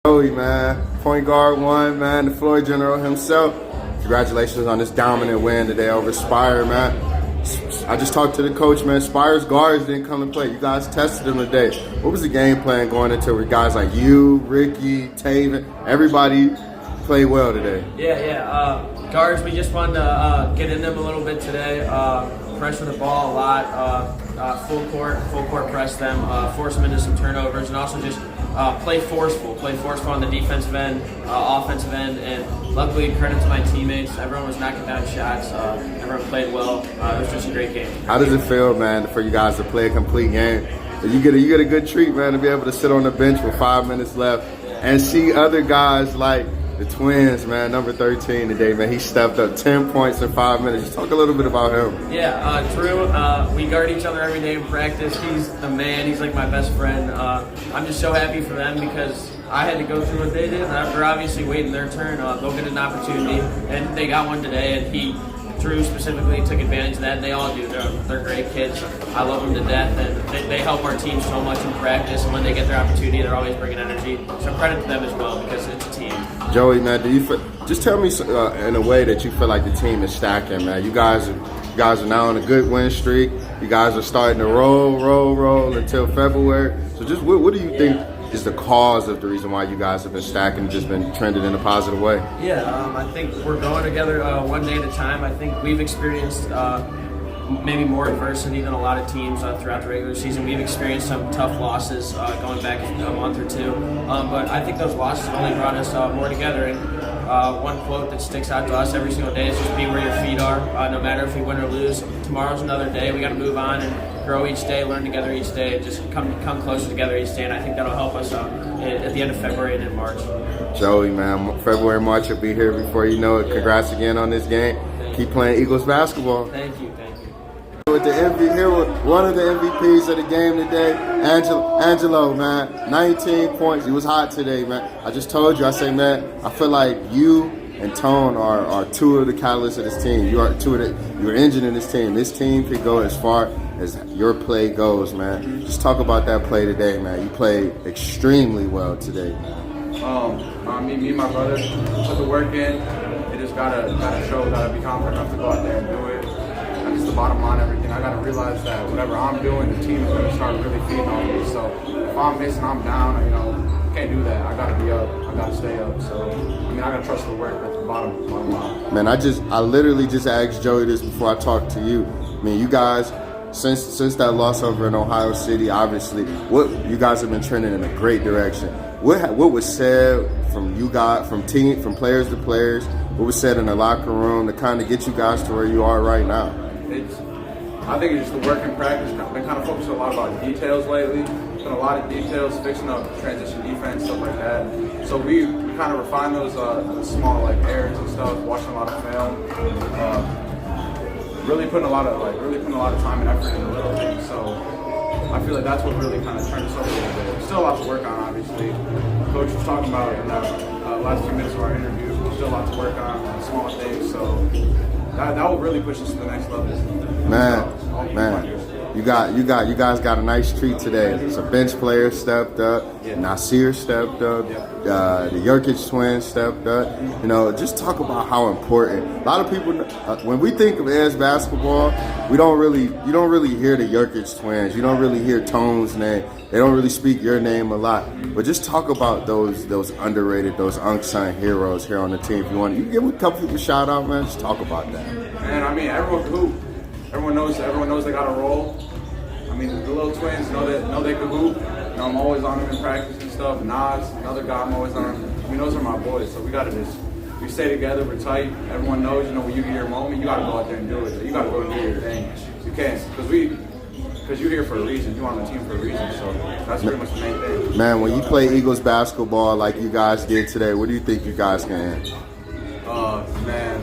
Joey, man. Point guard one, man. The floor general himself. Congratulations on this dominant win today over Spire, man. I just talked to the coach, man. Spire's guards didn't come to play. You guys tested them today. What was the game plan going into with guys like you, Ricky, Taven? Everybody played well today. Guards, we just wanted to get in them a little bit today. Pressure the ball a lot. Full court press them. Force them into some turnovers, and also just play forceful on the defensive end, offensive end, and luckily, credit to my teammates. Everyone was knocking down shots. Everyone played well. It was just a great game. How does it feel, man, for you guys to play a complete game? You get a good treat, man, to be able to sit on the bench with 5 minutes left and see other guys like the Twins, man, number 13 today, man. He stepped up 10 points in 5 minutes. Just talk a little bit about him. Yeah, Drew, we guard each other every day in practice. He's the man. He's like my best friend. I'm just so happy for them because I had to go through what they did. And after obviously waiting their turn, they'll get an opportunity. And they got one today, and Drew specifically took advantage of that, and they all do. They're great kids. I love them to death, and they help our team so much in practice. And when they get their opportunity, they're always bringing energy. So credit to them as well because it's a team. Joey, man, just tell me in a way that you feel like the team is stacking, man. You guys are now on a good win streak. You guys are starting to roll until February. So just what do you think is the cause of the reason why you guys have been stacking and just been trending in a positive way? I think we're going together one day at a time. I think we've experienced maybe more adversity than a lot of teams throughout the regular season. We've experienced some tough losses going back a month or two, but I think those losses have only brought us more together. And one quote that sticks out to us every single day is just be where your feet are. No matter if we win or lose, tomorrow's another day. We got to move on and grow each day, learn together each day, just come closer together each day. And I think that'll help us at the end of February and in March. Joey, man, February, March will be here before you know it. Congrats again on this game. Keep playing Eagles basketball. Thank you. With the here with one of the MVPs of the game today, Angelo, man, 19 points. He was hot today, man. I just told you, I say, man, I feel like you and Tone are two of the catalysts of this team. You are you're engine in this team. This team could go as far as your play goes, man. Just talk about that play today, man. You played extremely well today, man. Me and my brother put the work in. It just gotta show, gotta be confident enough to go out there and do it. That's the bottom line, everything. I gotta realize that whatever I'm doing, the team is gonna start really feeding on me. So if I'm missing, I'm down. Can't do that. I gotta be up. I gotta stay up. So I gotta trust the work at the bottom line. Man, I literally just asked Joey this before I talked to you. I mean, you guys, since that loss over in Ohio City, obviously, you guys have been trending in a great direction. What was said from you guys, from players to players? What was said in the locker room to kind of get you guys to where you are right now? I think it's just the work in practice. I've been kind of focusing a lot about details lately. Done a lot of details, fixing up transition defense, stuff like that. So we kind of refine those small errors and stuff. Watching a lot of film, really putting a lot of time and effort into little things. So I feel like that's what really kind of turned us over a little bit. Still a lot to work on, obviously. Coach was talking about in the last few minutes of our interview. Still a lot to work on, small things. So that will really push us to the next level. Man, you guys got a nice treat today. Some bench players stepped up. Yeah. Nasir stepped up. Yeah. The Jokic twins stepped up. Just talk about how important. A lot of people, when we think of Ed's basketball, you don't really hear the Jokic twins. You don't really hear Tone's name. They don't really speak your name a lot. But just talk about those underrated, those unsung heroes here on the team. If you want, you give a couple people a shout out, man. Just talk about that. Man, everyone can hoop. Everyone knows they got a role. The little twins know they can hoop. I'm always on them in practice and stuff. Nas, another guy I'm always on. Those are my boys. So we stay together. We're tight. Everyone knows. When you get your moment, you gotta go out there and do it. You gotta go and do your thing. You can't because you're here for a reason. You're on the team for a reason. So that's pretty much the main thing. Man, when you play Eagles basketball like you guys did today, what do you think you guys can end? Man,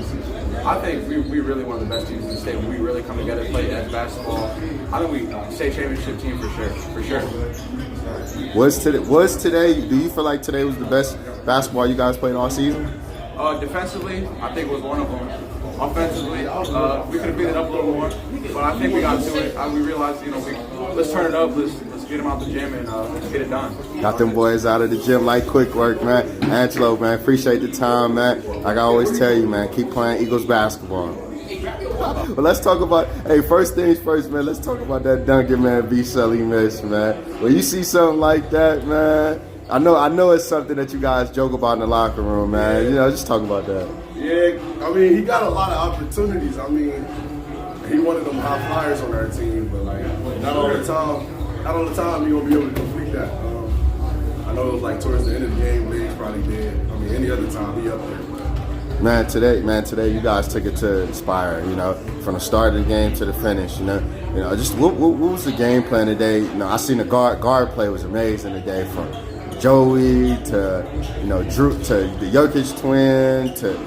I think we really one of the best teams in the state. When we really come together and play Ed's basketball, I think we state championship team for sure. Was today? Do you feel like today was the best basketball you guys played all season? Defensively, I think it was one of them. Offensively, we could have beat it up a little more, but I think we got to it. We realized, let's turn it up. Let's just get them out the gym and just get it done. Got them boys out of the gym like quick work, man. Angelo, man, appreciate the time, man. Like I always tell you, man, keep playing Eagles basketball. But let's talk about, hey, first things first, man. Let's talk about that Duncan, man, B. Sully miss, man. When you see something like that, man, I know it's something that you guys joke about in the locker room, man. You know, just talk about that. Yeah, I mean, he got a lot of opportunities. I mean, he one of them high flyers on our team, but like not all the time you gonna be able to complete that. I know it was like towards the end of the game, legs probably dead. I mean, any other time he up there. Man, today you guys took it to Spire, you know, from the start of the game to the finish, you know, just what was the game plan today? You know, I seen the guard play was amazing today, from Joey to, you know, Drew to the Jokic twin to,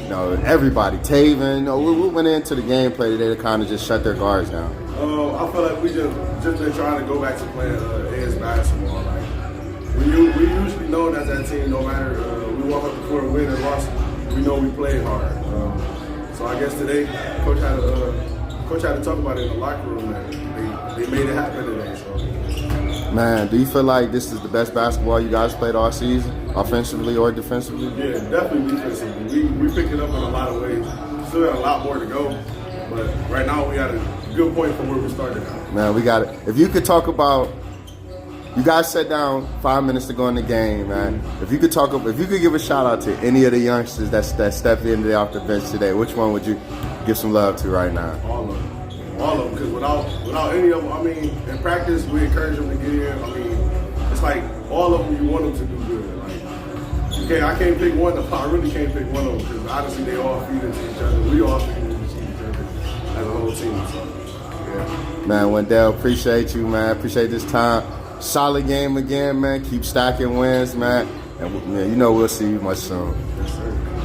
you know, everybody, Taven. You know, what went into the game play today to kind of just shut their guards down? I feel like we just been trying to go back to playing AS basketball. Like we usually know that team, no matter we walk up the court, win or loss, we know we played hard. So I guess today, coach had to talk about it in the locker room, and they made it happen today. So. Man, do you feel like this is the best basketball you guys played all season, offensively or defensively? Yeah, definitely defensively. We picked it up in a lot of ways. Still got a lot more to go, but right now we got a good point from where we started. Man, we got it. If you could talk about, you guys sat down 5 minutes to go in the game, man. If you could give a shout out to any of the youngsters that stepped in there off the bench today, which one would you give some love to right now? All of them, because without any of them, I mean, in practice we encourage them to get in. I mean, it's like all of them, you want them to do good. Like, I can't pick one. I really can't pick one of them because honestly, they all feed into each other. We all feed into each other as a whole team. So, yeah. Man, Wendell, appreciate you, man. Appreciate this time. Solid game again, man. Keep stacking wins, man. And you know we'll see you much soon. Yes, sir.